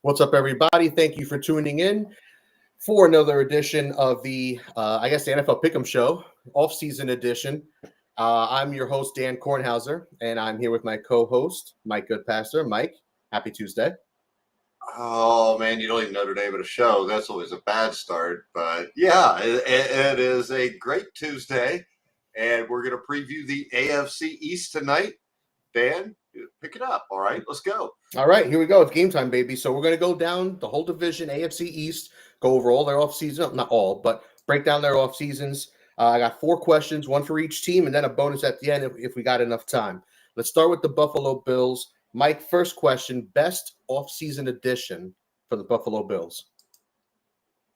What's up, everybody? Thank you for tuning in for another edition of the NFL Pick'em Show, off-season edition. I'm your host, Dan Kornhauser, and I'm here with my co-host, Mike Goodpaster. Mike, happy Tuesday. Oh, man, you don't even know the name of the show. That's always a bad start. But, yeah, it is a great Tuesday, and we're going to preview the AFC East tonight. Dan, pick it up. All right, let's go. All right, here we go. It's game time, baby. So we're going to go down the whole division, AFC East, go over all their off-season, not all, but break down their off-seasons. I got 4 questions, one for each team, and then a bonus at the end if we got enough time. Let's start with the Buffalo Bills. Mike, first question, best off-season addition for the Buffalo Bills?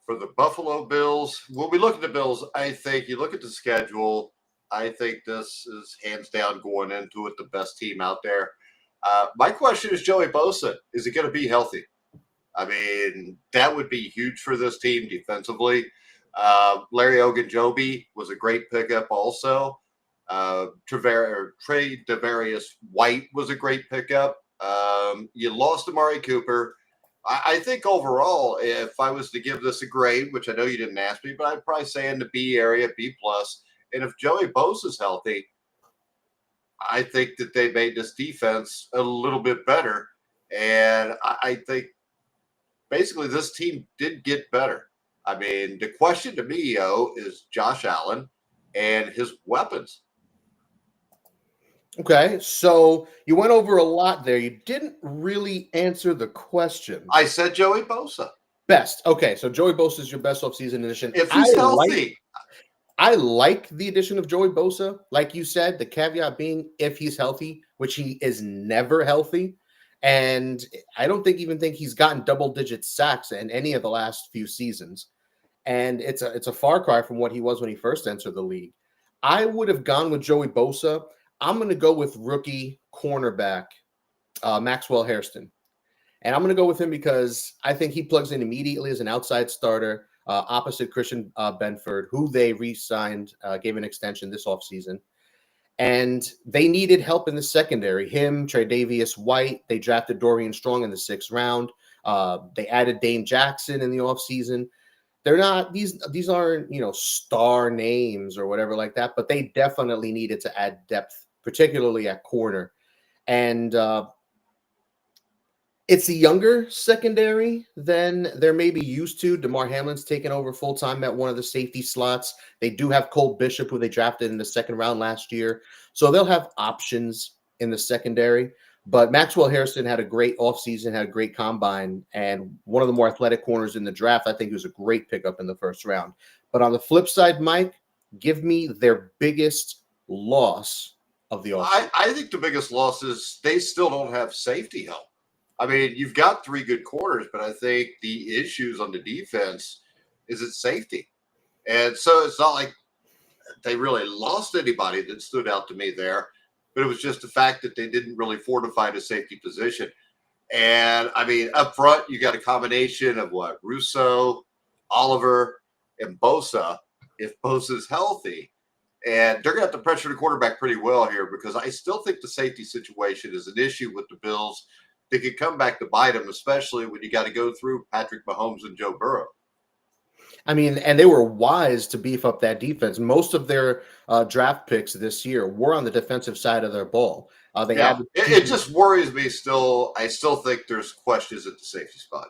For the Buffalo Bills, when we look at the Bills, I think you look at the schedule, I think this is hands down going into it the best team out there. My question is Joey Bosa. Is he going to be healthy? I mean, that would be huge for this team defensively. Larry Ogunjobi was a great pickup also. Trey Devarius White was a great pickup. You lost Amari Cooper. I think overall, if I was to give this a grade, which I know you didn't ask me, but I'd probably say in the B area, B+. And if Joey Bosa's healthy, I think that they made this defense a little bit better. And I think basically this team did get better. I mean, the question to me, is Josh Allen and his weapons. Okay, so you went over a lot there. You didn't really answer the question. I said Joey Bosa. Best. Okay, so Joey Bosa is your best offseason addition. If he's healthy. I like the addition of Joey Bosa. Like you said, the caveat being if he's healthy, which he is never healthy. And I don't even think he's gotten double-digit sacks in any of the last few seasons. And it's a far cry from what he was when he first entered the league. I would have gone with Joey Bosa. I'm going to go with rookie cornerback Maxwell Hairston. And I'm going to go with him because I think he plugs in immediately as an outside starter opposite Christian Benford, who they re-signed, gave an extension this offseason. And they needed help in the secondary. Him, Tre'Davious White. They drafted Dorian Strong in the 6th round. They added Dane Jackson in the offseason. They're not these aren't star names or whatever like that, but they definitely needed to add depth, particularly at corner. And it's a younger secondary than they're maybe used to. DeMar Hamlin's taken over full-time at one of the safety slots. They do have Cole Bishop, who they drafted in the 2nd round last year. So they'll have options in the secondary. But Maxwell Hairston had a great offseason, had a great combine, and one of the more athletic corners in the draft. I think he was a great pickup in the 1st round. But on the flip side, Mike, give me their biggest loss of the offseason. I think the biggest loss is they still don't have safety help. I mean, you've got 3 good corners, but I think the issues on the defense is at safety. And so it's not like they really lost anybody that stood out to me there, but it was just the fact that they didn't really fortify the safety position. And, I mean, up front, you got a combination of Russo, Oliver, and Bosa, if Bosa's healthy. And they're going to have to pressure the quarterback pretty well here because I still think the safety situation is an issue with the Bills. They could come back to bite them, especially when you got to go through Patrick Mahomes and Joe Burrow. I mean, and they were wise to beef up that defense. Most of their draft picks this year were on the defensive side of their ball. It just worries me still. I still think there's questions at the safety spot.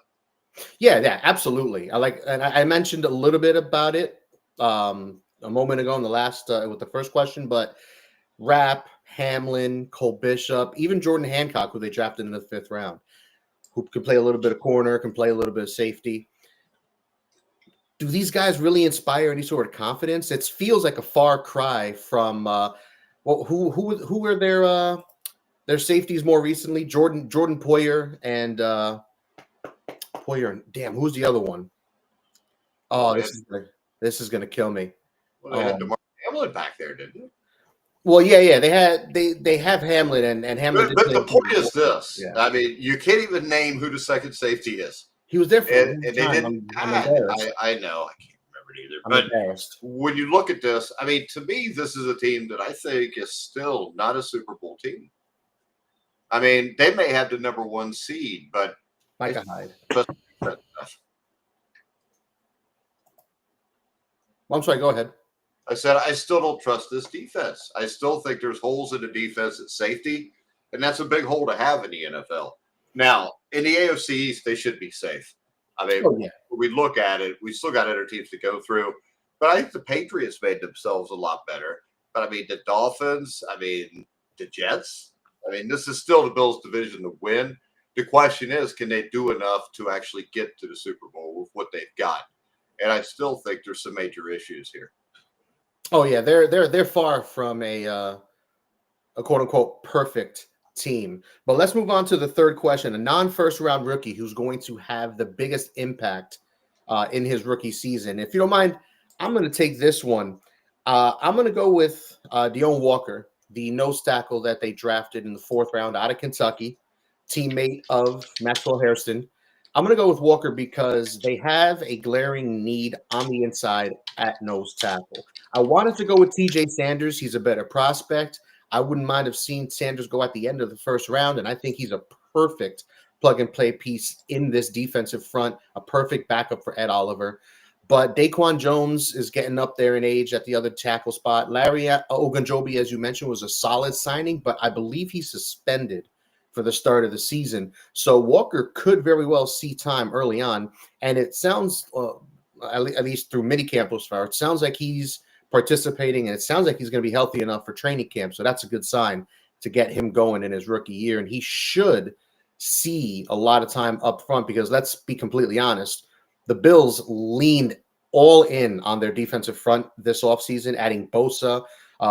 Yeah, absolutely. I mentioned a little bit about it a moment ago in the last with the first question, but Rapp, Hamlin, Cole Bishop, even Jordan Hancock, who they drafted in the 5th round, who can play a little bit of corner, can play a little bit of safety. Do these guys really inspire any sort of confidence? It feels like a far cry from who were their safeties more recently? Jordan Poyer and Poyer. Damn, who's the other one? Oh, this is gonna kill me. Well, they had DeMar Hamlin back there, didn't they? Well, yeah. They have Hamlin and Hamlin. But the point is this. Yeah. I mean, you can't even name who the second safety is. He was there for and they didn't. I know. I can't remember it either. But when you look at this, I mean, to me, this is a team that I think is still not a Super Bowl team. I mean, they may have the number 1 seed, but Micah Hyde. I'm sorry, go ahead. I said, I still don't trust this defense. I still think there's holes in the defense at safety, and that's a big hole to have in the NFL. Now, in the AFC East, they should be safe. I mean, when we look at it, we still got other teams to go through, but I think the Patriots made themselves a lot better. But I mean, the Dolphins, I mean, the Jets, I mean, this is still the Bills' division to win. The question is, can they do enough to actually get to the Super Bowl with what they've got? And I still think there's some major issues here. Oh yeah, they're far from a quote unquote perfect team. But let's move on to the third question: a non-first round rookie who's going to have the biggest impact in his rookie season. If you don't mind, I'm going to take this one. I'm going to go with Deone Walker, the nose tackle that they drafted in the 4th round out of Kentucky, teammate of Maxwell Hairston. I'm going to go with Walker because they have a glaring need on the inside at nose tackle. I wanted to go with TJ Sanders. He's a better prospect. I wouldn't mind have seen Sanders go at the end of the 1st round, and I think he's a perfect plug-and-play piece in this defensive front, a perfect backup for Ed Oliver. But Daquan Jones is getting up there in age at the other tackle spot. Larry Ogunjobi, as you mentioned, was a solid signing, but I believe he's suspended for the start of the season. So Walker could very well see time early on. And it sounds, at least through minicamp so far, it sounds like he's participating, and it sounds like he's going to be healthy enough for training camp. So that's a good sign to get him going in his rookie year. And he should see a lot of time up front because let's be completely honest, the Bills leaned all in on their defensive front this offseason, adding Bosa,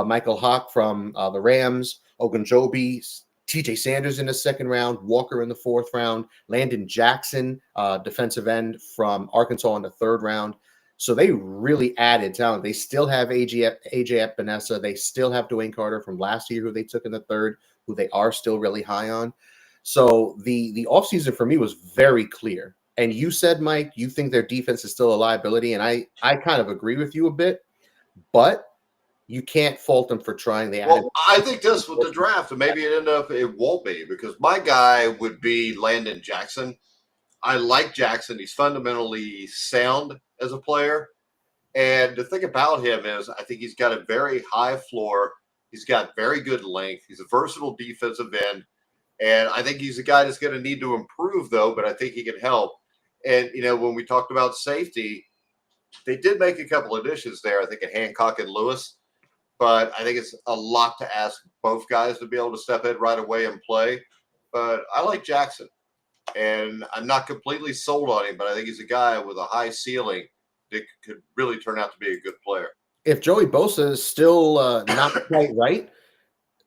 Michael Hawk from the Rams, Ogunjobi, TJ Sanders in the 2nd round, Walker in the 4th round, Landon Jackson, defensive end from Arkansas in the 3rd round. So they really added talent. They still have AJ Epinesa. They still have Dwayne Carter from last year, who they took in the 3rd, who they are still really high on. So the offseason for me was very clear. And you said, Mike, you think their defense is still a liability. And I kind of agree with you a bit, but you can't fault them for trying. I think this with the draft, and maybe it won't be, because my guy would be Landon Jackson. I like Jackson. He's fundamentally sound as a player. And the thing about him is I think he's got a very high floor. He's got very good length. He's a versatile defensive end. And I think he's a guy that's going to need to improve, though, but I think he can help. And, you know, when we talked about safety, they did make a couple additions there, I think, at Hancock and Lewis. But I think it's a lot to ask both guys to be able to step in right away and play. But I like Jackson. And I'm not completely sold on him, but I think he's a guy with a high ceiling that could really turn out to be a good player. If Joey Bosa is still not quite right,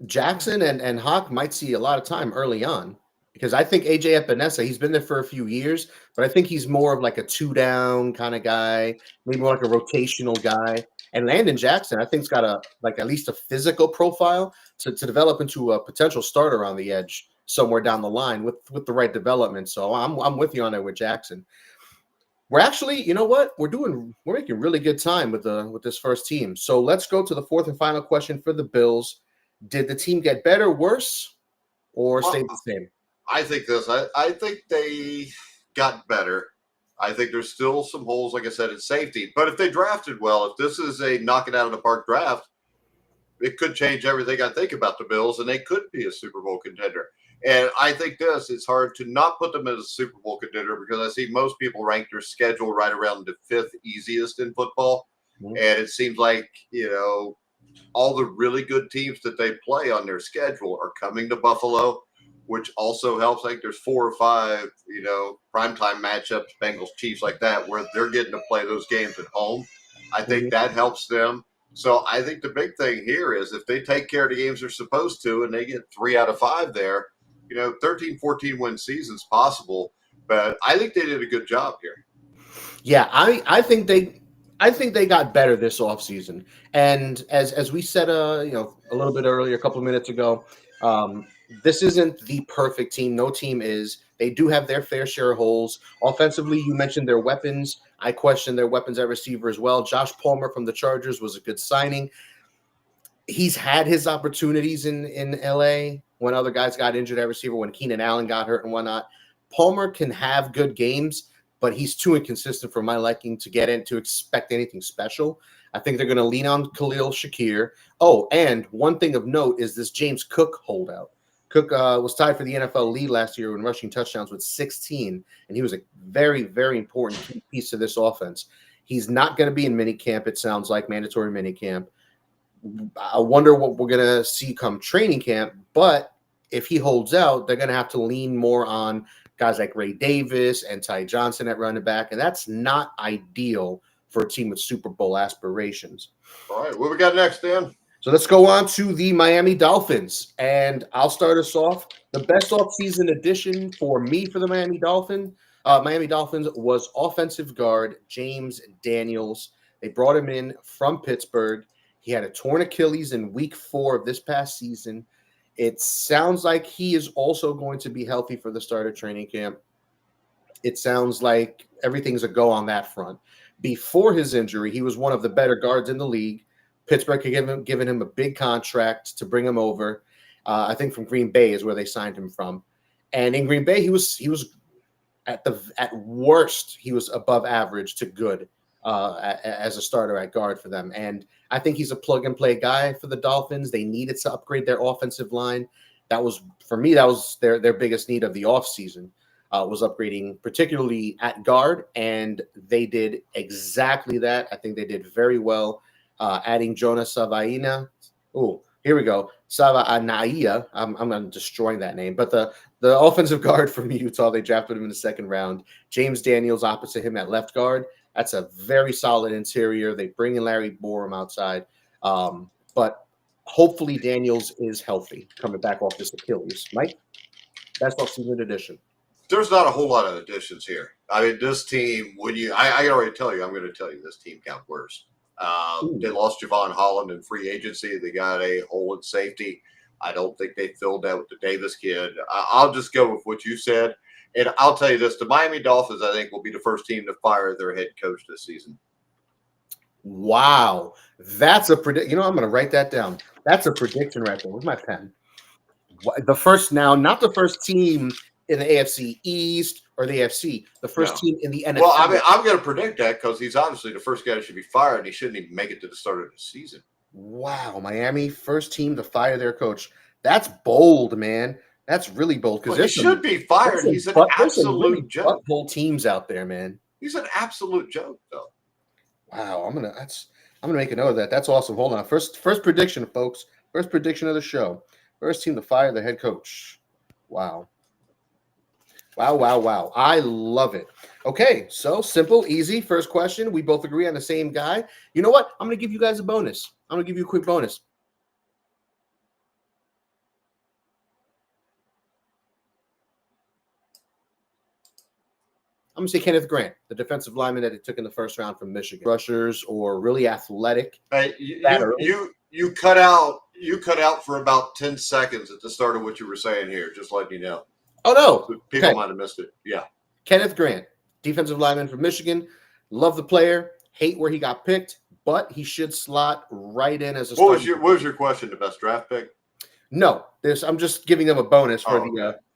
Jackson and Hawk might see a lot of time early on, because I think AJ Epinesa, he's been there for a few years, but I think he's more of like a 2-down kind of guy, maybe more like a rotational guy. And Landon Jackson, I think, has got at least a physical profile to develop into a potential starter on the edge somewhere down the line with the right development. So I'm with you on it with Jackson. We're actually, you know what? We're making really good time with this first team. So let's go to the 4th and final question for the Bills. Did the team get better, worse, or stay the same? I think this. I think they got better. I think there's still some holes, like I said, in safety. But if they drafted well, if this is a knock it out of the park draft, it could change everything I think about the Bills, and they could be a Super Bowl contender. And I think it's hard to not put them as a Super Bowl contender, because I see most people rank their schedule right around the 5th easiest in football. Mm-hmm. And it seems like, you know, all the really good teams that they play on their schedule are coming to Buffalo, which also helps. I think there's 4 or 5, you know, primetime matchups, Bengals, Chiefs, like that, where they're getting to play those games at home. I think that helps them. So I think the big thing here is if they take care of the games they're supposed to and they get 3 out of 5 there, you know, 13, 14 win season's possible. But I think they did a good job here. Yeah, I think they got better this offseason. And as we said, you know, a little bit earlier, a couple of minutes ago, this isn't the perfect team. No team is. They do have their fair share of holes. Offensively, you mentioned their weapons. I question their weapons at receiver as well. Josh Palmer from the Chargers was a good signing. He's had his opportunities in LA when other guys got injured at receiver, when Keenan Allen got hurt and whatnot. Palmer can have good games, but he's too inconsistent for my liking to get in to expect anything special. I think they're going to lean on Khalil Shakir. Oh, and one thing of note is this James Cook holdout. Cook was tied for the NFL lead last year in rushing touchdowns with 16, and he was a very, very important key piece of this offense. He's not going to be in minicamp, it sounds like, mandatory minicamp. I wonder what we're going to see come training camp, but if he holds out, they're going to have to lean more on guys like Ray Davis and Ty Johnson at running back, and that's not ideal for a team with Super Bowl aspirations. All right, what we got next, Dan? So let's go on to the Miami Dolphins, and I'll start us off. The best offseason addition for me for the Miami Dolphins was offensive guard James Daniels. They brought him in from Pittsburgh. He had a torn Achilles in week 4 of this past season. It sounds like he is also going to be healthy for the start of training camp. It sounds like everything's a go on that front. Before his injury, he was one of the better guards in the league. Pittsburgh had given him a big contract to bring him over. I think from Green Bay is where they signed him from. And in Green Bay, he was at worst, he was above average to good as a starter at guard for them. And I think he's a plug and play guy for the Dolphins. They needed to upgrade their offensive line. That was their biggest need of the offseason. Was upgrading, particularly at guard, and they did exactly that. I think they did very well, adding Jonah Savaina. Oh, here we go. Savaiinaea. I'm destroying that name. But the offensive guard from Utah, they drafted him in the 2nd round. James Daniels opposite him at left guard. That's a very solid interior. They bring in Larry Borum outside. But hopefully Daniels is healthy coming back off this Achilles. Mike, best offseason addition. There's not a whole lot of additions here. I mean, this team, I already tell you, I'm going to tell you this team got worse. They lost Javon Holland in free agency. They got a hole in safety. I don't think they filled that with the Davis kid. I'll just go with what you said. And I'll tell you this, the Miami Dolphins, I think, will be the first team to fire their head coach this season. Wow. That's a prediction. You know, I'm going to write that down. That's a prediction right there. Where's my pen? The first now, not the first team in the AFC East or the AFC, the first team in the NFL. Well, I mean, I'm going to predict that because he's obviously the first guy that should be fired, and he shouldn't even make it to the start of the season. Wow, Miami, first team to fire their coach. That's bold, man. That's really bold because he should be fired. He's an absolute joke. Bold teams out there, man. He's an absolute joke, though. Wow, I'm gonna make a note of that. That's awesome. Hold on. First prediction, folks. First prediction of the show. First team to fire the head coach. Wow. Wow. I love it. Okay, so simple, easy. First question. We both agree on the same guy. You know what? I'm going to give you guys a bonus. I'm going to give you a quick bonus. I'm going to say Kenneth Grant, the defensive lineman that he took in the 1st round from Michigan. Rushers or really athletic. Hey, you cut out for about 10 seconds at the start of what you were saying here, just letting you know. Oh, no. People might have missed it. Yeah. Kenneth Grant, defensive lineman from Michigan. Love the player. Hate where he got picked, but he should slot right in as a What was your question? The best draft pick? No. I'm just giving them a bonus for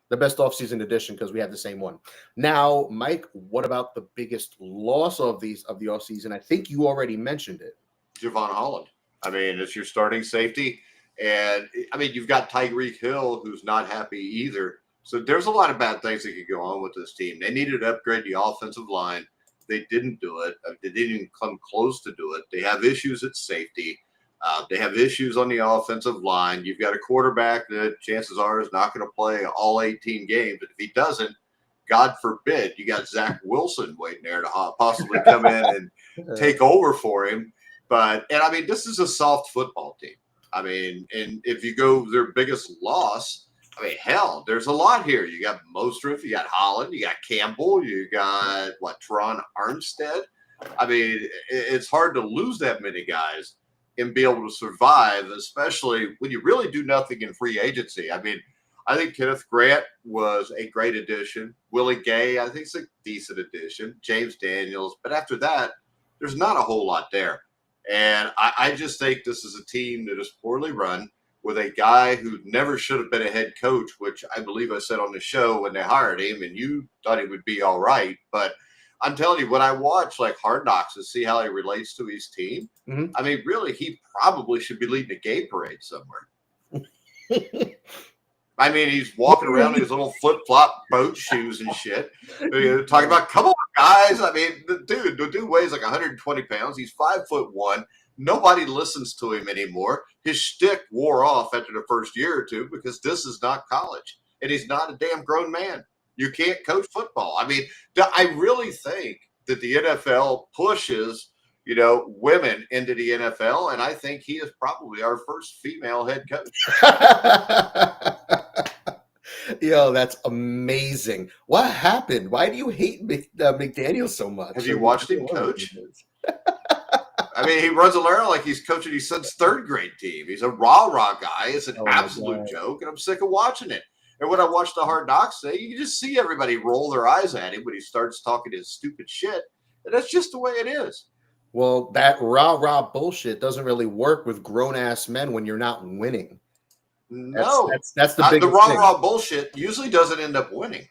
the best offseason edition because we have the same one. Now, Mike, what about the biggest loss of the offseason? I think you already mentioned it. Javon Holland. I mean, it's your starting safety. And, I mean, you've got Tyreek Hill, who's not happy either. So there's a lot of bad things that could go on with this team. They needed to upgrade the offensive line. They didn't do it. They didn't even come close to do it. They have issues at safety. They have issues on the offensive line. You've got a quarterback that chances are is not going to play all 18 games. But if he doesn't, God forbid, you got Zach Wilson waiting there to possibly come in and take over for him. I mean, this is a soft football team. I mean, and if you go their biggest loss, I mean, hell, there's a lot here. You got Mostert, you got Holland, you got Campbell, you got, Teron Armstead. I mean, it's hard to lose that many guys and be able to survive, especially when you really do nothing in free agency. I mean, I think Kenneth Grant was a great addition. Willie Gay, I think, is a decent addition. James Daniels. But after that, there's not a whole lot there. And I just think this is a team that is poorly run with a guy who never should have been a head coach, which I believe I said on the show when they hired him, and you thought he would be all right. But I'm telling you, when I watch like Hard Knocks and see how he relates to his team, I mean, really, he probably should be leading a gay parade somewhere. I mean, he's walking around in his little flip-flop boat shoes and shit. Talking about, come on, guys. I mean, the dude weighs like 120 pounds. He's 5'1". Nobody listens to him anymore. His shtick wore off after the first year or two because this is not college. And he's not a damn grown man. You can't coach football. I mean, I really think that the NFL pushes, women into the NFL. And I think he is probably our first female head coach. Yo, that's amazing. What happened? Why do you hate McDaniel so much? Have you watched him coach? I mean, he runs around like he's coaching his son's third grade team. He's a rah-rah guy. It's an absolute joke, and I'm sick of watching it. And when I watch the Hard Knocks, you can just see everybody roll their eyes at him when he starts talking his stupid shit. And that's just the way it is. Well, that rah-rah bullshit doesn't really work with grown-ass men when you're not winning. No. That's the biggest the rah-rah bullshit usually doesn't end up winning.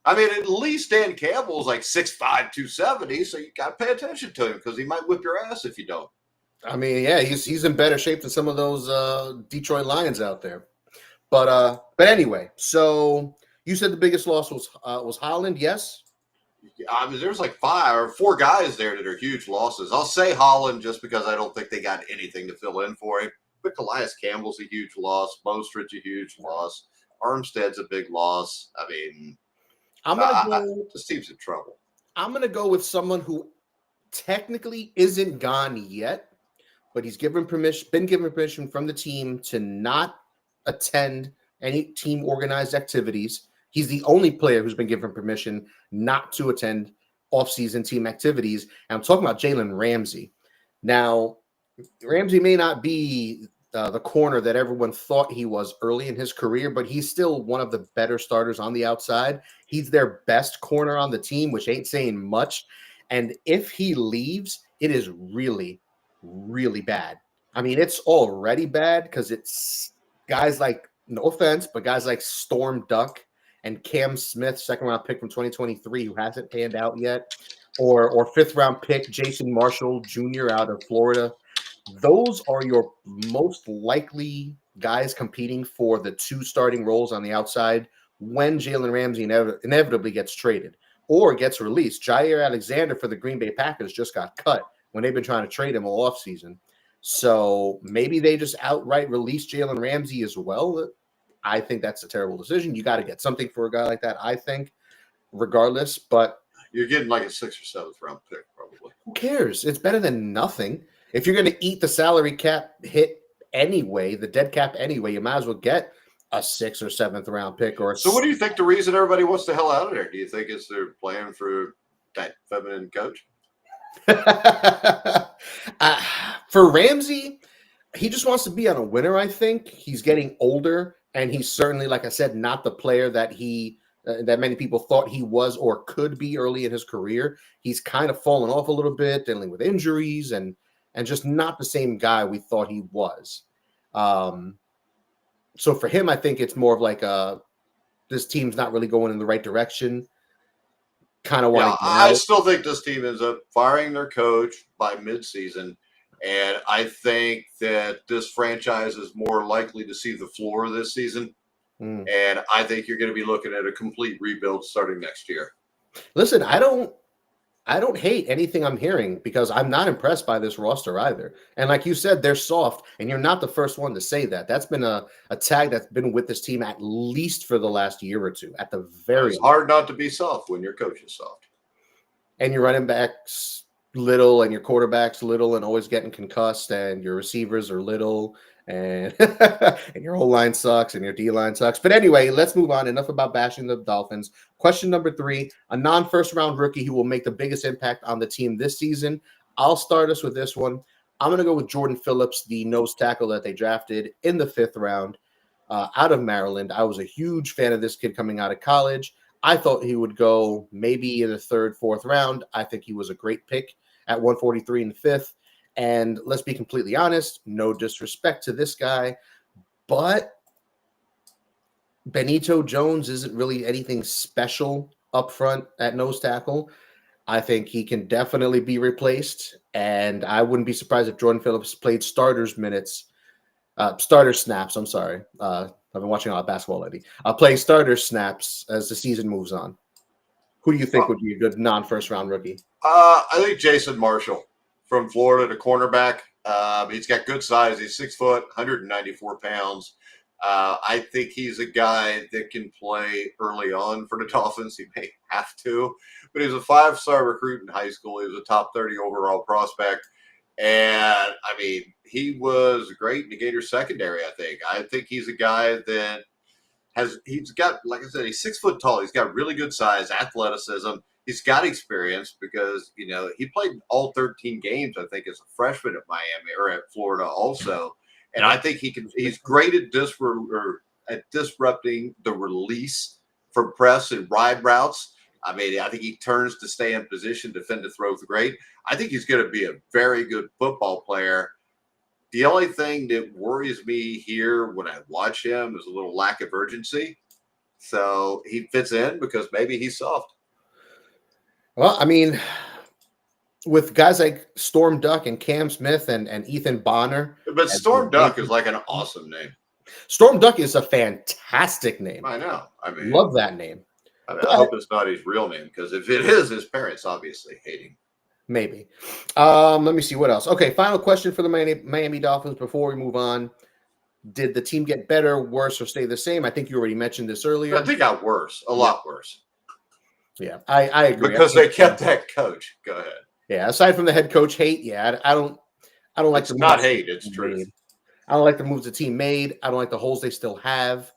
I mean, at least Dan Campbell's like 6'5", 270, so you got to pay attention to him because he might whip your ass if you don't. I mean, yeah, he's in better shape than some of those Detroit Lions out there. But anyway, so you said the biggest loss was Holland, yes? I mean, there's like 5 or 4 guys there that are huge losses. I'll say Holland just because I don't think they got anything to fill in for him. But Calais Campbell's a huge loss. Mostert's a huge loss. Armstead's a big loss. I mean, this team's in trouble. I'm gonna go with someone who technically isn't gone yet, but he's been given permission from the team to not attend any team organized activities. He's the only player who's been given permission not to attend off-season team activities. And I'm talking about Jalen Ramsey. Now, Ramsey may not be the corner that everyone thought he was early in his career, but he's still one of the better starters on the outside. He's their best corner on the team, which ain't saying much. And if he leaves, it is really, really bad. I mean, it's already bad because it's guys like, no offense, but guys like Storm Duck and Cam Smith, second-round pick from 2023, who hasn't panned out yet, or fifth-round pick Jason Marshall Jr. out of Florida. Those are your most likely guys competing for the 2 starting roles on the outside when Jalen Ramsey inevitably gets traded or gets released. Jair Alexander for the Green Bay Packers just got cut when they've been trying to trade him all offseason. So maybe they just outright release Jalen Ramsey as well. I think that's a terrible decision. You got to get something for a guy like that, I think, regardless. But you're getting like a 6th or 7th round pick, probably. Who cares? It's better than nothing. If you're going to eat the salary cap hit anyway, the dead cap anyway, you might as well get a 6th or 7th round pick. So what do you think the reason everybody wants the hell out of there? Do you think it's they're playing for that feminine coach? For Ramsey, he just wants to be on a winner, I think. He's getting older, and he's certainly, like I said, not the player that that many people thought he was or could be early in his career. He's kind of fallen off a little bit, dealing with injuries and just not the same guy we thought he was. So for him, I think it's more of like this team's not really going in the right direction. Kind of want. I still think this team ends up firing their coach by midseason, and I think that this franchise is more likely to see the floor this season. And I think you're going to be looking at a complete rebuild starting next year. Listen, I don't hate anything I'm hearing because I'm not impressed by this roster either. And like you said, they're soft, and you're not the first one to say that. That's been a tag that's been with this team at least for the last year or two, at the very It's hard not to be soft when your coach is soft. And your running backs little and your quarterback's little and always getting concussed and your receivers are little and and your whole line sucks and your D-line sucks. But anyway, let's move on. Enough about bashing the Dolphins. Question number 3, a non-first round rookie who will make the biggest impact on the team this season. I'll start us with this one. I'm going to go with Jordan Phillips, the nose tackle that they drafted in the 5th round out of Maryland. I was a huge fan of this kid coming out of college. I thought he would go maybe in the 3rd, 4th round. I think he was a great pick at 143 in the 5th. And let's be completely honest, no disrespect to this guy, but Benito Jones isn't really anything special up front at nose tackle. I think he can definitely be replaced, and I wouldn't be surprised if Jordan Phillips played starter snaps. I'm sorry. I've been watching a lot of basketball lately. Play starter snaps as the season moves on. Who do you think would be a good non-first round rookie? I think Jason Marshall from Florida, the cornerback. He's got good size. He's 6 foot, 194 pounds. I think he's a guy that can play early on for the Dolphins. He may have to, but he was a 5-star recruit in high school. He was a top 30 overall prospect. And I mean, he was great in the Gators secondary, I think he's a guy that he's got, like I said, he's 6 foot tall. He's got really good size, athleticism. He's got experience because, he played all 13 games, I think, as a freshman at Miami or at Florida also. And I think he's great at disrupting the release from press and ride routes. I mean, I think he turns to stay in position, defend to throw great. I think he's going to be a very good football player. The only thing that worries me here when I watch him is a little lack of urgency. So he fits in because maybe he's soft. Well, I mean, with guys like Storm Duck and Cam Smith and Ethan Bonner. But Storm Duck is like an awesome name. Storm Duck is a fantastic name. I know. I mean, love that name. I hope it's not his real name, because if it is, his parents obviously hate him. Maybe. Let me see what else. Okay, final question for the Miami Dolphins before we move on. Did the team get better, worse, or stay the same? I think you already mentioned this earlier. I think it got worse, a lot worse. Yeah, I agree. Because they kept that coach. Go ahead. Yeah, aside from the head coach hate, I don't like it's not hate, it's truth. I don't like the moves the team made. I don't like the holes they still have.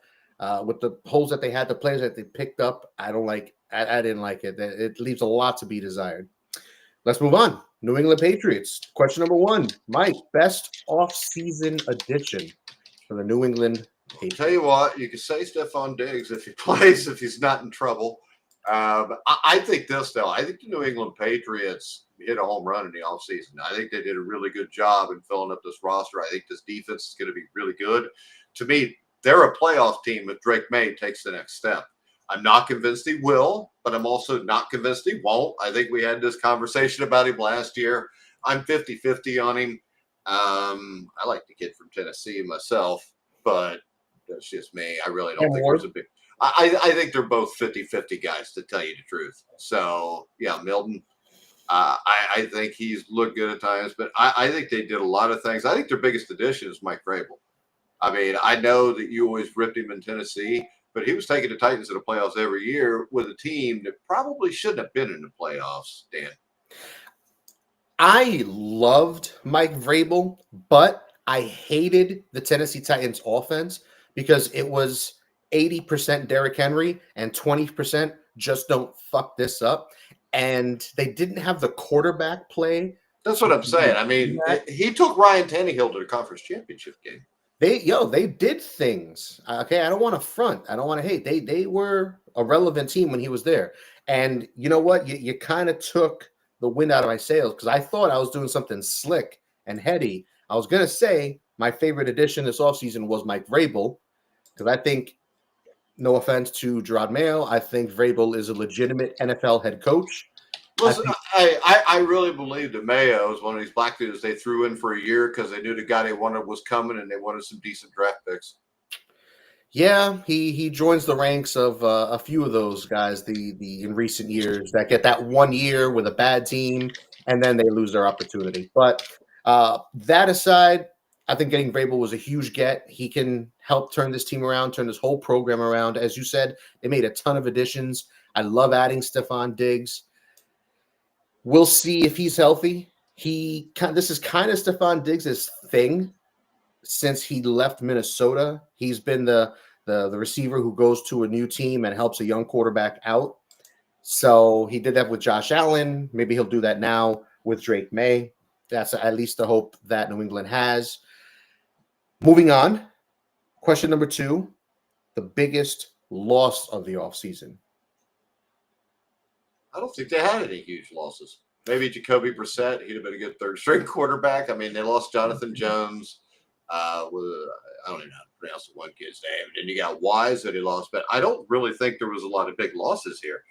With the holes that they had, the players that they picked up, I didn't like it. It leaves a lot to be desired. Let's move on. New England Patriots. Question number 1. Mike, best off-season addition for the New England Patriots. Tell you what, you can say Stephon Diggs if he plays, if he's not in trouble. But I think this, though. I think the New England Patriots hit a home run in the offseason. I think they did a really good job in filling up this roster. I think this defense is going to be really good. To me, they're a playoff team if Drake May takes the next step. I'm not convinced he will, but I'm also not convinced he won't. I think we had this conversation about him last year. I'm 50-50 on him. I like the kid from Tennessee myself, but that's just me. I really don't think there's a big – I think they're both 50-50 guys, to tell you the truth. So, yeah, Milton, I think he's looked good at times, but I think they did a lot of things. I think their biggest addition is Mike Vrabel. I mean, I know that you always ripped him in Tennessee, but he was taking the Titans to the playoffs every year with a team that probably shouldn't have been in the playoffs, Dan. I loved Mike Vrabel, but I hated the Tennessee Titans offense because it was 80% Derrick Henry and 20% just don't fuck this up. And they didn't have the quarterback play. That's what I'm saying. I mean, he took Ryan Tannehill to the conference championship game. They did things. Okay, I don't want to front. I don't want to hate. They were a relevant team when he was there. And you know what? You kind of took the wind out of my sails because I thought I was doing something slick and heady. I was going to say my favorite addition this offseason was Mike Vrabel because I think, no offense to Gerard Mayo, I think Vrabel is a legitimate NFL head coach. Listen, I really believe that Mayo is one of these black dudes they threw in for a year because they knew the guy they wanted was coming and they wanted some decent draft picks. Yeah, he joins the ranks of a few of those guys in recent years that get that 1 year with a bad team and then they lose their opportunity. But that aside, I think getting Vrabel was a huge get. He can help turn this team around, turn this whole program around. As you said, they made a ton of additions. I love adding Stephon Diggs. We'll see if he's healthy. This is kind of Stephon Diggs' thing since he left Minnesota. He's been the receiver who goes to a new team and helps a young quarterback out. So he did that with Josh Allen. Maybe he'll do that now with Drake May. That's at least the hope that New England has. Moving on, question number 2, the biggest loss of the offseason. I don't think they had any huge losses. Maybe Jacoby Brissett. He'd have been a good third string quarterback. I mean, they lost Jonathan Jones. I don't even know how to pronounce the one kid's name. And then you got Wise that he lost. But I don't really think there was a lot of big losses here.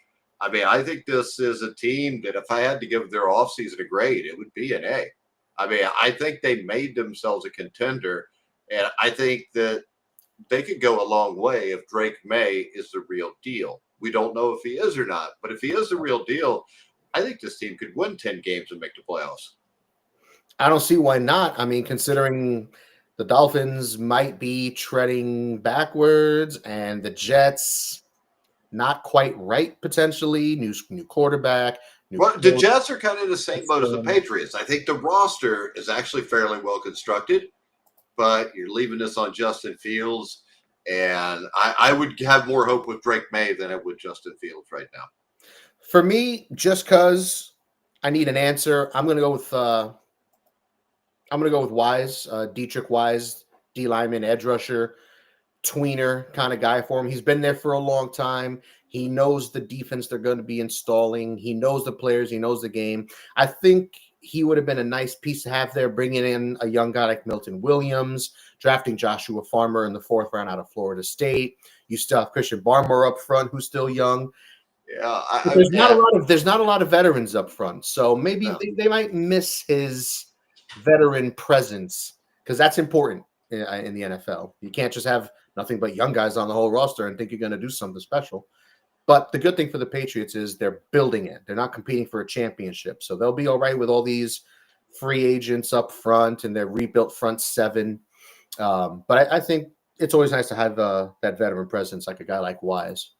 I mean, I think this is a team that if I had to give their offseason a grade, it would be an A. I mean, I think they made themselves a contender. And I think that they could go a long way if Drake May is the real deal. We don't know if he is or not. But if he is the real deal, I think this team could win 10 games and make the playoffs. I don't see why not. I mean, considering the Dolphins might be treading backwards and the Jets not quite right potentially. New quarterback. Well, the Jets are kind of in the same boat as the Patriots. I think the roster is actually fairly well constructed, but you're leaving this on Justin Fields. And I would have more hope with Drake May than I would Justin Fields right now. For me, just because I need an answer, I'm going to go with Wise, Dietrich Wise, D lineman, edge rusher, tweener kind of guy for him. He's been there for a long time. He knows the defense they're going to be installing. He knows the players. He knows the game. I think he would have been a nice piece to have there, bringing in a young guy like Milton Williams, drafting Joshua Farmer in the 4th round out of Florida State. You still have Christian Barmore up front, who's still young. Yeah, there's not a lot of veterans up front, so maybe they might miss his veteran presence because that's important in the NFL. You can't just have nothing but young guys on the whole roster and think you're going to do something special. But the good thing for the Patriots is they're building it. They're not competing for a championship, so they'll be all right with all these free agents up front and their rebuilt front seven. But I think it's always nice to have that veteran presence, like a guy like Wise.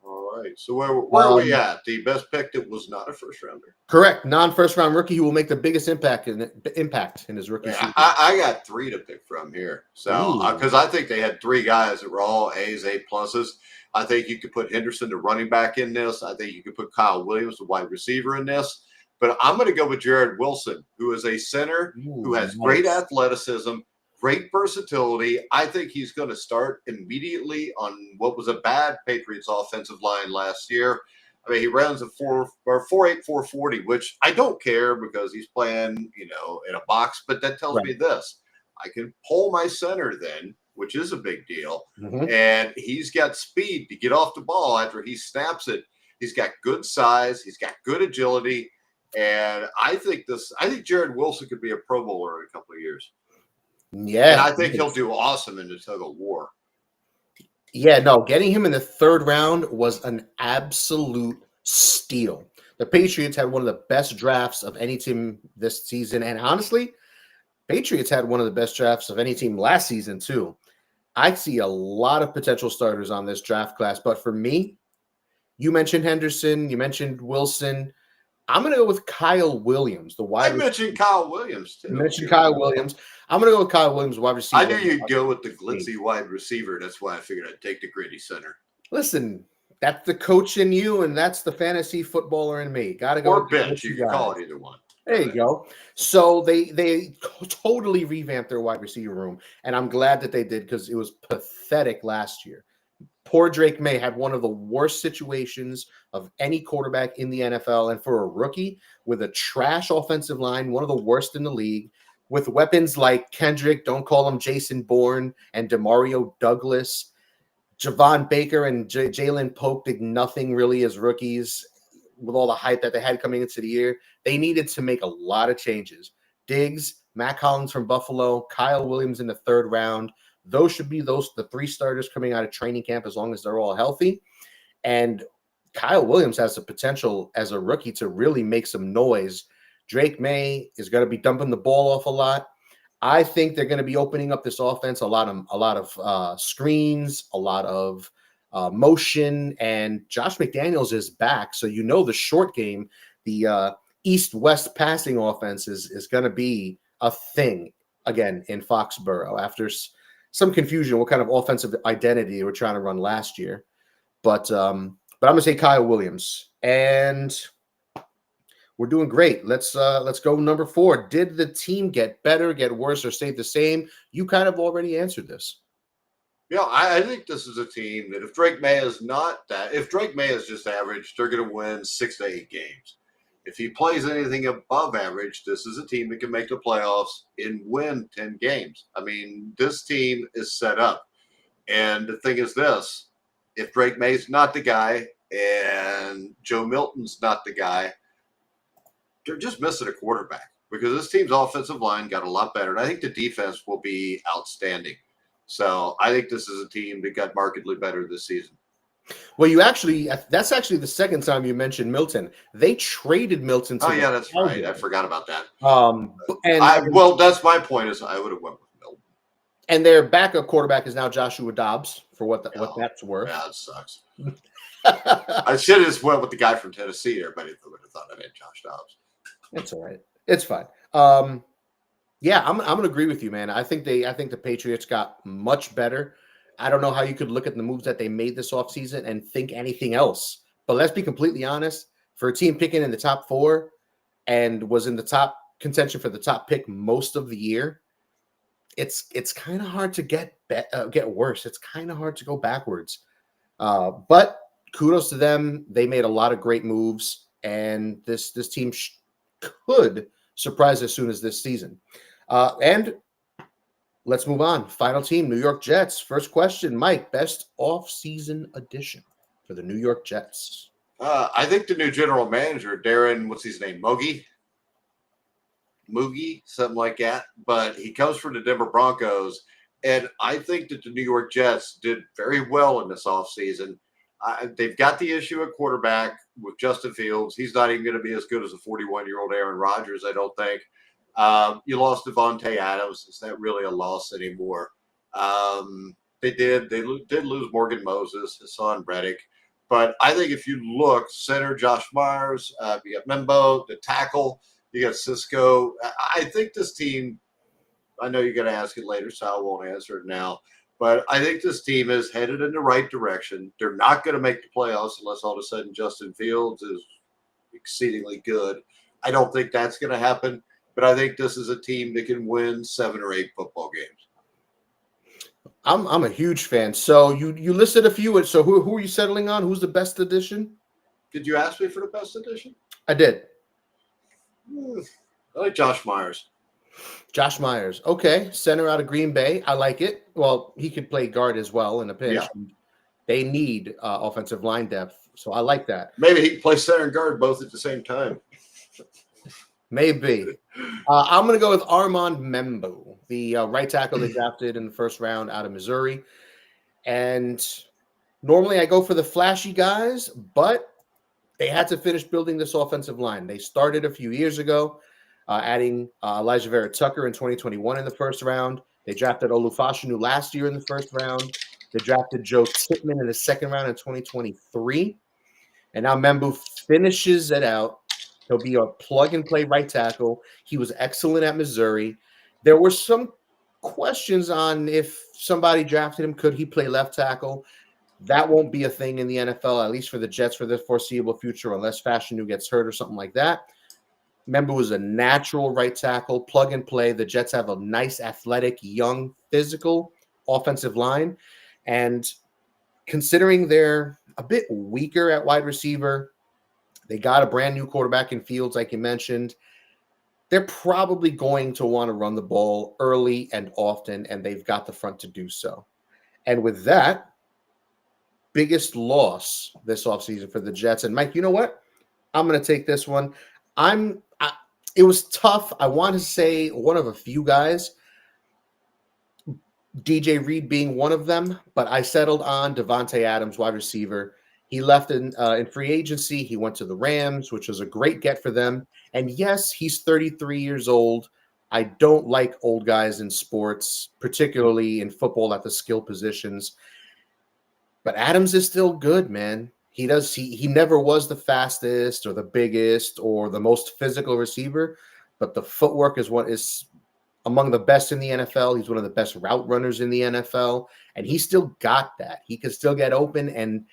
All right. So where are we at? The best pick that was not a first rounder. Correct. Non-first round rookie who will make the biggest impact in his rookie season. I got 3 to pick from here. So because I think they had 3 guys that were all A's, A pluses. I think you could put Henderson, the running back, in this. I think you could put Kyle Williams, the wide receiver, in this. But I'm going to go with Jared Wilson, who is a center who has great athleticism, great versatility. I think he's going to start immediately on what was a bad Patriots offensive line last year. I mean, he runs a 4.8 4.40, which I don't care because he's playing, in a box. But that tells me this: I can pull my center then, which is a big deal. And he's got speed to get off the ball after he snaps it. He's got good size. He's got good agility. And I think Jared Wilson could be a Pro Bowler in a couple of years. Yeah. And I think he'll do awesome in the tug of war. Yeah, no, getting him in the 3rd round was an absolute steal. The Patriots had one of the best drafts of any team this season. And honestly, Patriots had one of the best drafts of any team last season, too. I see a lot of potential starters on this draft class. But for me, you mentioned Henderson, you mentioned Wilson. I'm going to go with Kyle Williams, the wide receiver. I mentioned Kyle Williams, too. You mentioned Kyle Williams. I'm going to go with Kyle Williams, wide receiver. I knew you'd go with the glitzy wide receiver. That's why I figured I'd take the gritty center. Listen, that's the coach in you, and that's the fantasy footballer in me. Got to go. Or bench. You can call it either one. There you go. So they totally revamped their wide receiver room, and I'm glad that they did because it was pathetic last year. Poor Drake May had one of the worst situations of any quarterback in the NFL, and for a rookie with a trash offensive line, one of the worst in the league, with weapons like Kendrick, don't call him Jason Bourne, and Demario Douglas, Javon Baker and Jalen Pope did nothing really as rookies with all the hype that they had coming into the year. They needed to make a lot of changes. Diggs, Matt Collins from Buffalo, Kyle Williams in the 3rd round. Those should be the 3 starters coming out of training camp as long as they're all healthy. And Kyle Williams has the potential as a rookie to really make some noise. Drake May is going to be dumping the ball off a lot. I think they're going to be opening up this offense a lot of screens, a lot of motion, and Josh McDaniels is back. So the short game, the east-west passing offense is going to be a thing again in Foxborough after some confusion what kind of offensive identity they were trying to run last year. But I'm going to say Kyle Williams. And we're doing great. Let's go number 4. Did the team get better, get worse, or stay the same? You kind of already answered this. Yeah, I think this is a team that if Drake May is just average, they're going to win 6 to 8 games. If he plays anything above average, this is a team that can make the playoffs and win 10 games. I mean, this team is set up. And the thing is this, if Drake May's not the guy and Joe Milton's not the guy, they're just missing a quarterback because this team's offensive line got a lot better. And I think the defense will be outstanding. So I think this is a team that got markedly better this season. Well, that's actually the second time you mentioned Milton. They traded Milton to yeah, that's right. I forgot about that. Well, that's my point is I would have went with Milton. And their backup quarterback is now Joshua Dobbs, for what that's worth. Yeah, it sucks. I should have just went with the guy from Tennessee. Everybody would have thought I had Josh Dobbs. It's all right. It's fine. Yeah, I'm gonna agree with you, man. I think the Patriots got much better. I don't know how you could look at the moves that they made this offseason and think anything else. But let's be completely honest. For a team picking in the top 4 and was in the top contention for the top pick most of the year, it's kind of hard to get worse. It's kind of hard to go backwards. But kudos to them. They made a lot of great moves, and this team could surprise as soon as this season. And let's move on. Final team, New York Jets. First question, Mike, best off-season addition for the New York Jets? I think the new general manager, Darren, what's his name? Moogie, something like that. But he comes from the Denver Broncos. And I think that the New York Jets did very well in this offseason. They've got the issue at quarterback with Justin Fields. He's not even going to be as good as a 41-year-old Aaron Rodgers, I don't think. You lost Devontae Adams. Is that really a loss anymore? They did lose Morgan Moses, Hassan Reddick. But I think if you look, center Josh Myers, you got Membo, the tackle, you got Cisco. I think this team, I know you're going to ask it later, so I won't answer it now. But I think this team is headed in the right direction. They're not going to make the playoffs unless all of a sudden Justin Fields is exceedingly good. I don't think that's going to happen. But I think this is a team that can win 7 or 8 football games. I'm a huge fan. So you listed a few. So who are you settling on? Who's the best addition? Did you ask me for the best addition? I did. I like Josh Myers. Josh Myers. Okay. Center out of Green Bay. I like it. Well, he could play guard as well in a pinch. Yeah. They need offensive line depth. So I like that. Maybe he can play center and guard both at the same time. Maybe. I'm going to go with Armand Membo, the right tackle they drafted in the first round out of Missouri. And normally I go for the flashy guys, but they had to finish building this offensive line. They started a few years ago, adding Elijah Vera-Tucker in 2021 in the first round. They drafted Olufashinu last year in the first round. They drafted Joe Tippmann in the second round in 2023. And now Membo finishes it out. He'll be a plug-and-play right tackle. He was excellent at Missouri. There were some questions on if somebody drafted him, could he play left tackle? That won't be a thing in the NFL, at least for the Jets for the foreseeable future, unless Fashanu gets hurt or something like that. Membo was a natural right tackle, plug-and-play. The Jets have a nice, athletic, young, physical offensive line. And considering they're a bit weaker at wide receiver, they got a brand new quarterback in Fields, like you mentioned. They're probably going to want to run the ball early and often, and they've got the front to do so. And with that, biggest loss this offseason for the Jets. And Mike, you know what? I'm going to take this one. It was tough. I want to say one of a few guys, DJ Reed being one of them, but I settled on Devontae Adams, wide receiver. He left in free agency. He went to the Rams, which was a great get for them. And yes, he's 33 years old. I don't like old guys in sports, particularly in football at the skill positions. But Adams is still good, man. He never was the fastest or the biggest or the most physical receiver, but the footwork is what is among the best in the NFL. He's one of the best route runners in the NFL, and he still got that. He can still get open, and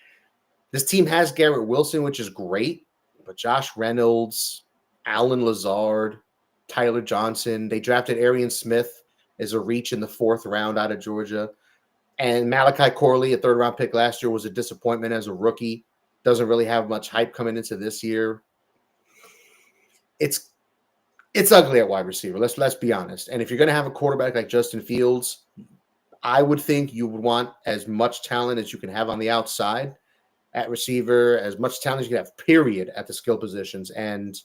this team has Garrett Wilson, which is great, but Josh Reynolds, Alan Lazard, Tyler Johnson, they drafted Arian Smith as a reach in the 4th round out of Georgia. And Malachi Corley, a 3rd-round pick last year, was a disappointment as a rookie. Doesn't really have much hype coming into this year. it's ugly at wide receiver. Let's be honest. And if you're going to have a quarterback like Justin Fields, I would think you would want as much talent as you can have on the outside at receiver, as much talent as you can have, period, at the skill positions. And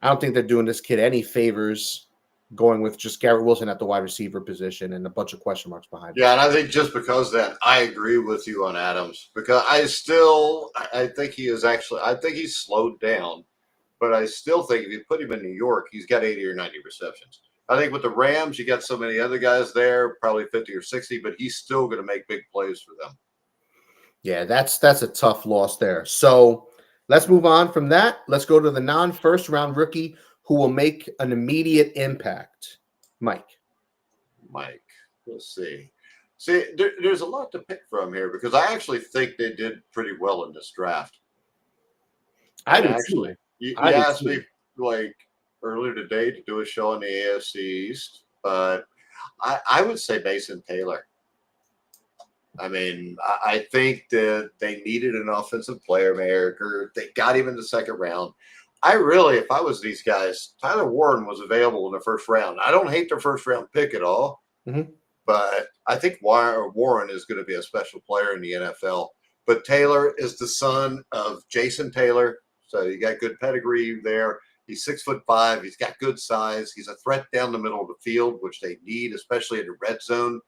I don't think they're doing this kid any favors going with just Garrett Wilson at the wide receiver position and a bunch of question marks behind him. Yeah, and I think just because of that, I agree with you on Adams because I think he's slowed down, but I still think if you put him in New York, he's got 80 or 90 receptions. I think with the Rams, you got so many other guys there, probably 50 or 60, but he's still going to make big plays for them. Yeah, that's a tough loss there. So let's move on from that. Let's go to the non-first round rookie who will make an immediate impact. Mike, let's see. There's a lot to pick from here because I actually think they did pretty well in this draft. I do actually. too. You asked me like earlier today to do a show on the AFC East, but I would say Mason Taylor. I mean, I think that they needed an offensive player, or they got him in the second round. If I was these guys, Tyler Warren was available in the first round. I don't hate their first round pick at all, but I think Warren is going to be a special player in the NFL. But Taylor is the son of Jason Taylor, so you got good pedigree there. He's 6'5". He's got good size. He's a threat down the middle of the field, which they need, especially in the red zone.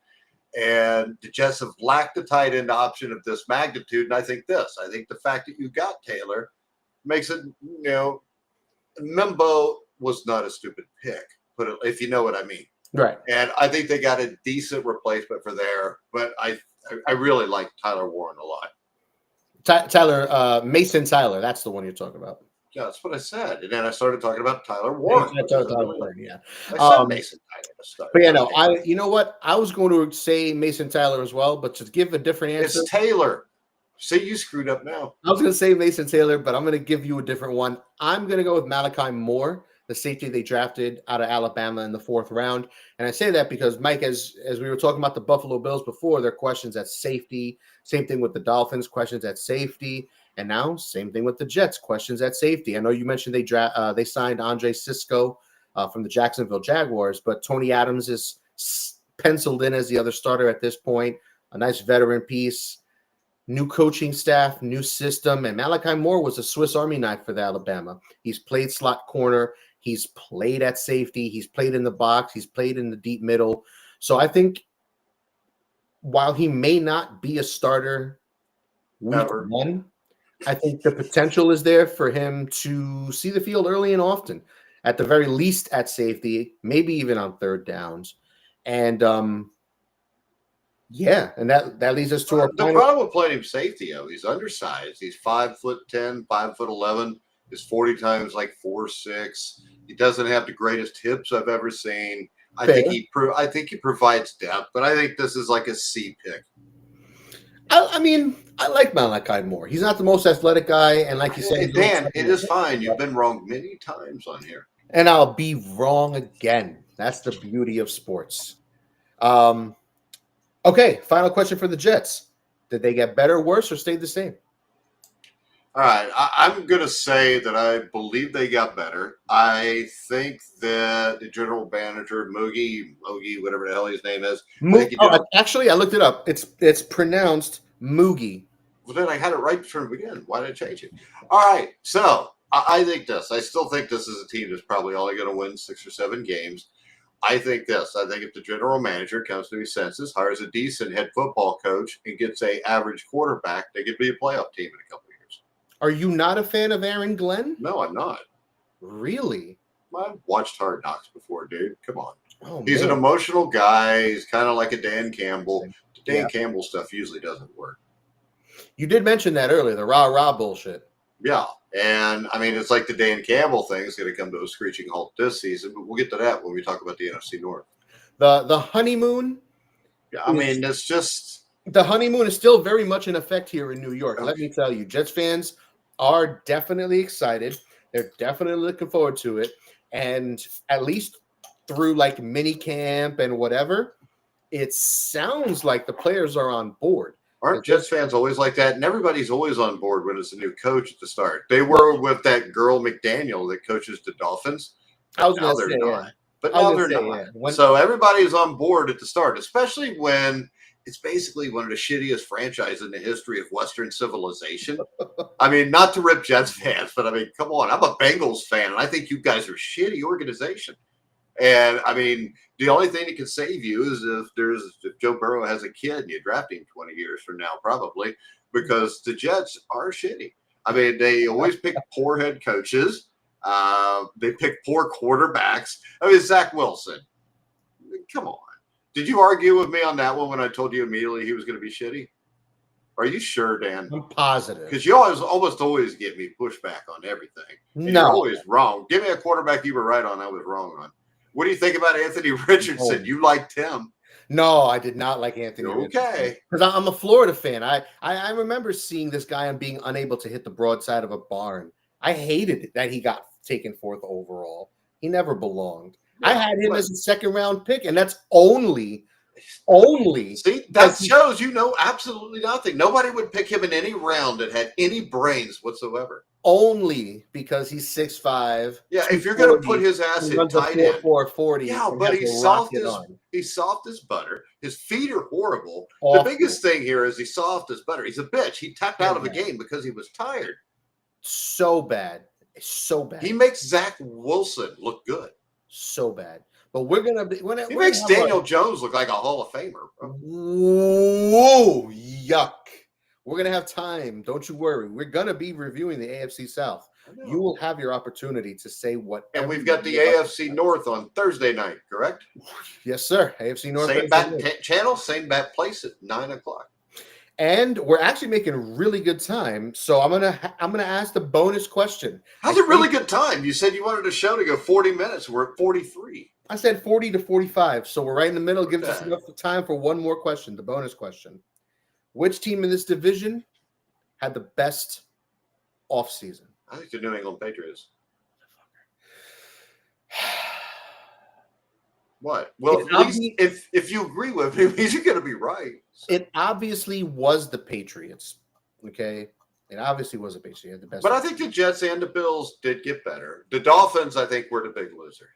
And the Jets have lacked a tight end option of this magnitude. And I think the fact that you got Taylor makes it, Membo was not a stupid pick, if you know what I mean. Right. And I think they got a decent replacement for there, but I really like Tyler Warren a lot. Mason Tyler, that's the one you're talking about. Yeah, that's what I said. And then I started talking about Tyler Warren. I said Mason Tyler. But yeah, no, you know what? I was going to say Mason Tyler as well, but to give a different answer. It's Taylor. See, you screwed up now. I was going to say Mason Taylor, but I'm going to give you a different one. I'm going to go with Malachi Moore, the safety they drafted out of Alabama in the 4th round. And I say that because, Mike, as we were talking about the Buffalo Bills before, their questions at safety. Same thing with the Dolphins, questions at safety. And now, same thing with the Jets, questions at safety. I know you mentioned they signed Andre Cisco from the Jacksonville Jaguars, but Tony Adams is penciled in as the other starter at this point. A nice veteran piece. New coaching staff, new system, and Malachi Moore was a Swiss Army knife for the Alabama. He's played slot corner. He's played at safety. He's played in the box. He's played in the deep middle. So I think while he may not be a starter week one, I think the potential is there for him to see the field early and often, at the very least at safety, maybe even on third downs. And and that leads us to our the problem with playing him safety, he's undersized. He's 5'10", 5'11". His 40 times like 4'6". He doesn't have the greatest hips I've ever seen. I think he provides depth, but I think this is like a C pick. I mean, I like Malachi Moore. He's not the most athletic guy, and like you said, Dan, it is fine. You've been wrong many times on here, and I'll be wrong again. That's the beauty of sports. Okay, final question for the Jets. Did they get better, worse, or stayed the same? All right, I'm going to say that I believe they got better. I think that the general manager, Moogie, whatever the hell his name is. Actually, I looked it up. It's pronounced Moogie. Well, then I had it right from the beginning. Why did I change it? All right, so I think this. I still think this is a team that's probably only going to win 6 or 7 games. I think this. I think if the general manager comes to his senses, hires a decent head football coach, and gets a average quarterback, they could be a playoff team in a couple of years. Are you not a fan of Aaron Glenn? No, I'm not. Really? I've watched Hard Knocks before, dude. Come on. Oh, he's an emotional guy. He's kind of like a Dan Campbell. The Dan Campbell stuff usually doesn't work. You did mention that earlier, the rah-rah bullshit. Yeah. And, I mean, it's like the Dan Campbell thing is going to come to a screeching halt this season, but we'll get to that when we talk about the NFC North. The honeymoon? Yeah, I mean, it's just... The honeymoon is still very much in effect here in New York. Let me tell you, Jets fans are definitely excited. They're definitely looking forward to it. And at least through, like, mini camp and whatever, it sounds like the players are on board. Aren't Jets fans always like that? And everybody's always on board when it's a new coach at the start. They were with that girl McDaniel that coaches the Dolphins. I was Now going to they're say, not. yeah. But I was now gonna they're say, not. yeah. When- So everybody's on board at the start, especially when it's basically one of the shittiest franchises in the history of Western civilization. I mean, not to rip Jets fans, but I mean, come on. I'm a Bengals fan, and I think you guys are a shitty organization. And I mean, the only thing that can save you is if Joe Burrow has a kid and you draft him 20 years from now, probably, because the Jets are shitty. I mean, they always pick poor head coaches. They pick poor quarterbacks. I mean, Zach Wilson. Come on. Did you argue with me on that one when I told you immediately he was going to be shitty? Are you sure, Dan? I'm positive. Because you almost always give me pushback on everything. And No. You're always wrong. Give me a quarterback you were right on, I was wrong on. What do you think about Anthony Richardson? Oh. You liked him. No, I did not like Anthony Richardson. Okay. Because I'm a Florida fan. I remember seeing this guy and being unable to hit the broadside of a barn. I hated it that he got taken 4th overall. He never belonged. I had him as a 2nd-round pick, and that's only. See, that shows you know absolutely nothing. Nobody would pick him in any round that had any brains whatsoever. Only because he's 6'5". Yeah, if you're going to put his ass in tight end. 4.40. Yeah, but he's soft as butter. His feet are horrible. Awful. The biggest thing here is he's soft as butter. He's a bitch. He tapped out of a game because he was tired. So bad. So bad. He makes Zach Wilson look good. So bad. But we're gonna be. He makes Daniel Jones look like a Hall of Famer. Bro. Whoa, yuck! We're gonna have time. Don't you worry. We're gonna be reviewing the AFC South. You will have your opportunity to say what. And we've got the AFC North on Thursday night, correct? Yes, sir. AFC North. Same bat channel, same bat place at 9:00. And we're actually making really good time. So I'm gonna ask the bonus question. How's it really good time? You said you wanted a show to go 40 minutes. We're at 43. I said 40 to 45. So we're right in the middle. Gives us enough time for one more question, the bonus question. Which team in this division had the best offseason? I think the New England Patriots. What? Well, at least if you agree with me, it means you're going to be right. So. It obviously was the Patriots. Okay? It obviously was the Patriots. The best. But I think the Jets and the Bills did get better. The Dolphins, I think, were the big loser.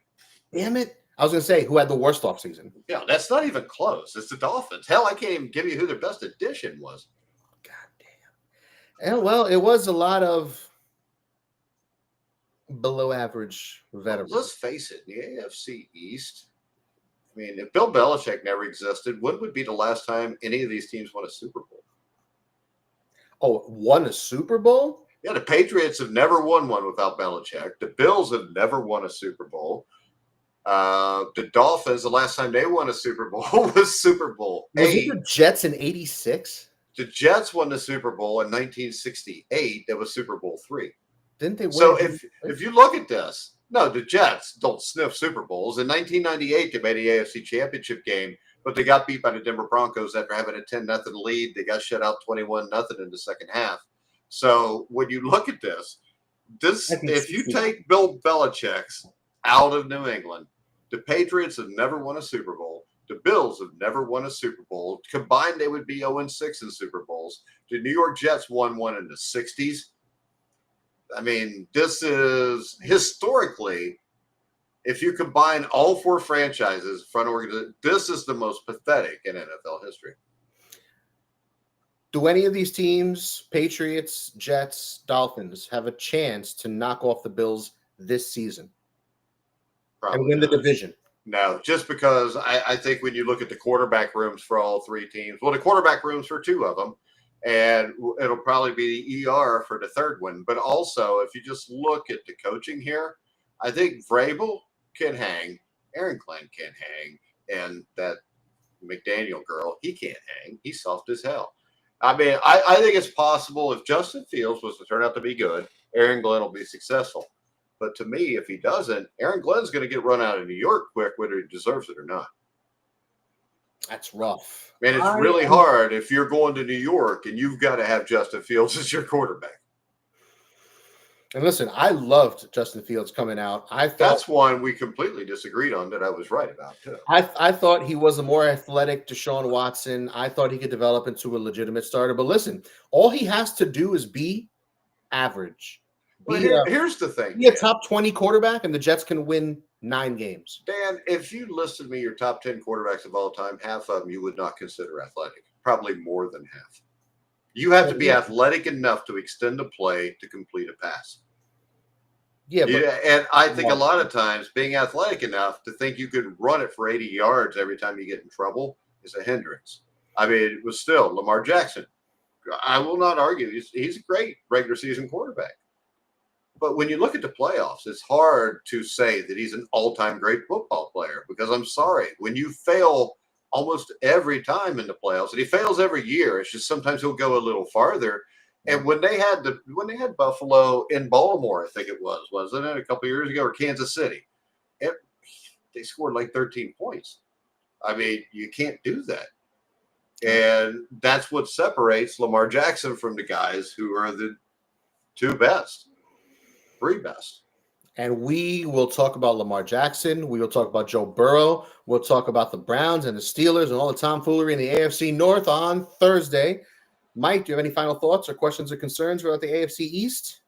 Damn it. I was going to say, who had the worst offseason? Yeah, that's not even close. It's the Dolphins. Hell, I can't even give you who their best addition was. God damn. And, well, it was a lot of below average veterans. Let's face it, the AFC East, I mean, if Bill Belichick never existed, when would be the last time any of these teams won a Super Bowl? Oh, won a Super Bowl? Yeah, the Patriots have never won one without Belichick. The Bills have never won a Super Bowl. The Dolphins, the last time they won a Super Bowl was Super Bowl 8. Was it the Jets in 86? The Jets won the Super Bowl in 1968. That was Super Bowl 3. Didn't they win? So if you look at this, no, the Jets don't sniff Super Bowls. In 1998, they made the AFC Championship game, but they got beat by the Denver Broncos after having a 10-0 lead. They got shut out 21-0 in the second half. So when you look at this, if you take Bill Belichick's out of New England, the Patriots have never won a Super Bowl. The Bills have never won a Super Bowl. Combined, they would be 0-6 in Super Bowls. The New York Jets won one in the 60s. I mean, this is historically, if you combine all 4 franchises, front organization, this is the most pathetic in NFL history. Do any of these teams, Patriots, Jets, Dolphins, have a chance to knock off the Bills this season? Probably and win the division? No, just because I think when you look at the quarterback rooms for all 3 teams, well, the quarterback rooms for 2 of them, and it'll probably be the ER for the 3rd one. But also, if you just look at the coaching here, I think Vrabel can hang, Aaron Glenn can hang, and that McDaniel girl, he can't hang. He's soft as hell. I mean, I think it's possible if Justin Fields was to turn out to be good, Aaron Glenn will be successful. But to me, if he doesn't, Aaron Glenn's going to get run out of New York quick, whether he deserves it or not. That's rough. And it's really hard if you're going to New York and you've got to have Justin Fields as your quarterback. And listen, I loved Justin Fields coming out. That's one we completely disagreed on that I was right about too. I thought he was a more athletic Deshaun Watson. I thought he could develop into a legitimate starter. But listen, all he has to do is be average. Well, here's the thing. Be a top 20 quarterback, and the Jets can win 9 games. Dan, if you listed me your top 10 quarterbacks of all time, half of them you would not consider athletic. Probably more than half. You have to be athletic enough to extend a play to complete a pass. Yeah, and I think a lot of times being athletic enough to think you could run it for 80 yards every time you get in trouble is a hindrance. I mean, it was still Lamar Jackson. I will not argue. He's a great regular season quarterback. But when you look at the playoffs, it's hard to say that he's an all-time great football player because I'm sorry, when you fail almost every time in the playoffs, and he fails every year, it's just sometimes he'll go a little farther. And when they had Buffalo in Baltimore, I think it was, wasn't it, a couple of years ago, or Kansas City, they scored like 13 points. I mean, you can't do that. And that's what separates Lamar Jackson from the guys who are the 2 best, 3 best. And we will talk about Lamar Jackson. We will talk about Joe Burrow. We'll talk about the Browns and the Steelers and all the tomfoolery in the AFC North on Thursday. Mike, do you have any final thoughts or questions or concerns about the AFC East?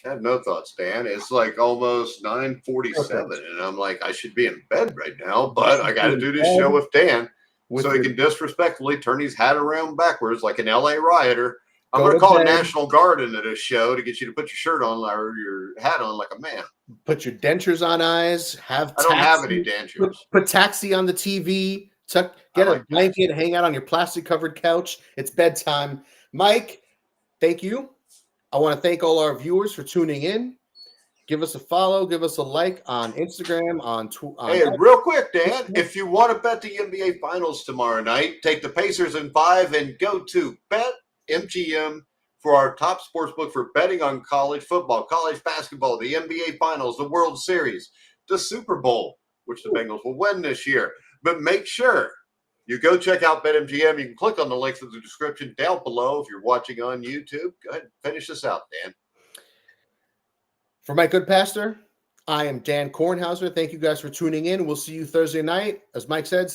I have no thoughts, Dan. It's like almost 9:47, and I'm like, I should be in bed right now, but I got to do this show with Dan so he can disrespectfully turn his hat around backwards like an LA rioter. I'm going to call a National Guard into this show to get you to put your shirt on or your hat on like a man. Put your dentures on eyes. I don't have any dentures. Put Taxi on the TV. Get a blanket. Hang out on your plastic-covered couch. It's bedtime. Mike, thank you. I want to thank all our viewers for tuning in. Give us a follow. Give us a like on Instagram. Hey, real quick, Dan, if you want to bet the NBA Finals tomorrow night, take the Pacers in 5 and go to BetMGM for our top sports book for betting on college football, college basketball, the NBA Finals, the World Series, the Super Bowl, which the Bengals will win this year. But make sure you go check out BetMGM. You can click on the links in the description down below if you're watching on YouTube. Go ahead and finish this out, Dan. For my Goodpaster, I am Dan Kornhauser. Thank you guys for tuning in. We'll see you Thursday night. As Mike said,